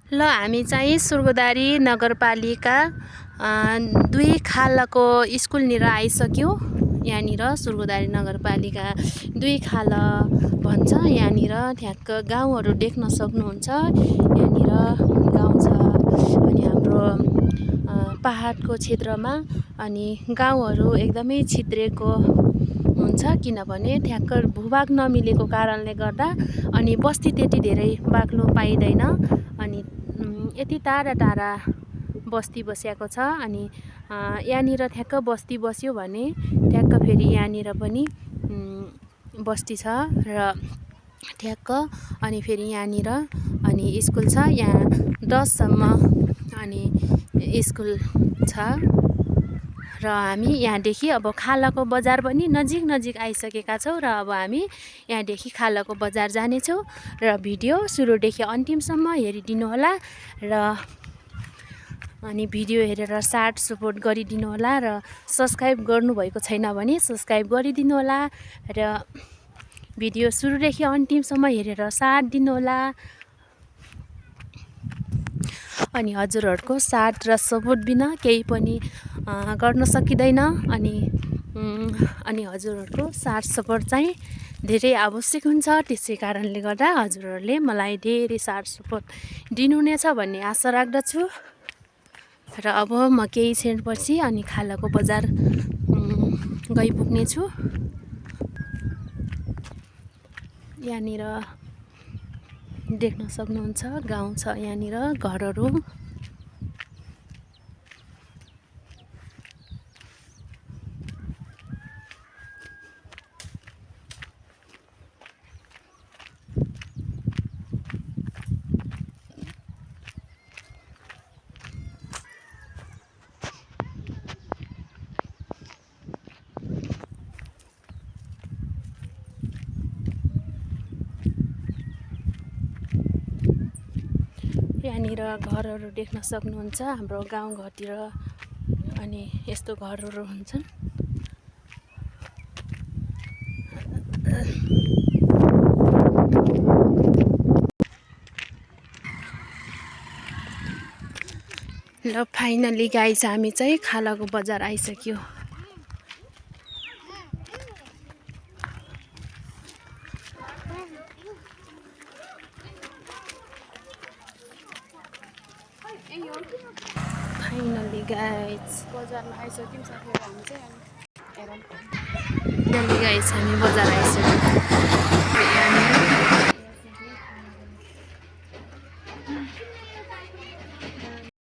ल हामी चाहिँ सुर्गुदारी नगरपालिका 2 खालको स्कुलनिर आइसक्यौँ। यहाँनिर सुर्गुदारी नगरपालिका 2 खाल भन्छ। यहाँनिर ठ्याक्क गाउँहरू देख्न सक्नुहुन्छ। यहाँनिर गाउँ छ अनि हाम्रो पहाडको क्षेत्रमा अनि गाउँहरू एकदमै छित्रेको हुन्छ, किनभने ठ्याक्क भूभाग नमिलेको कारणले गर्दा अनि बस्ती त्यति धेरै बाक्लो पाइँदैन अनि यति टाढा टाढा बस्ती बसेको छ। अनि यहाँनिर ठ्याक्क बस्ती बस्यो भने ठ्याक्क फेरि यहाँनिर पनि बस्ती छ र ठ्याक्क अनि फेरि यहाँनिर अनि स्कुल छ। यहाँ 10 सम्म अनि स्कुल छ र हामी यहाँदेखि अब खालको बजार पनि नजिक नजिक आइसकेका छौँ र अब हामी यहाँदेखि खालको बजार जानेछौँ र भिडियो सुरुदेखि अन्तिमसम्म हेरिदिनु होला र अनि भिडियो हेरेर साथ सपोर्ट गरिदिनु होला र सब्सक्राइब गर्नुभएको छैन भने सब्सक्राइब गरिदिनु होला र भिडियो सुरुदेखि अन्तिमसम्म हेरेर साथ दिनु होला। अनि हजुरहरूको साथ र सपोर्ट बिना केही पनि गर्न सकिँदैन अनि हजुरहरूको साथ सपोर्ट चाहिँ धेरै आवश्यक हुन्छ। त्यसै कारणले गर्दा हजुरहरूले मलाई धेरै साथ सपोर्ट दिनुहुनेछ भन्ने आशा राख्दछु र अब म केही क्षणपछि अनि खालको बजार गइपुग्नेछु। यहाँनिर देख्न सक्नुहुन्छ गाउँ छ, यहाँनिर घरहरू। यहाँनिर घरहरू देख्न सक्नुहुन्छ हाम्रो गाउँघरतिर अनि यस्तो घरहरू हुन्छन्। ल फाइनली गाइस हामी चाहिँ खालको बजार आइसक्यो। फाइनली गाइस बजारमा आइसक्यौँ साथीहरू हामी चाहिँ फाइनली गाइस हामी बजार आइसक्यौँ।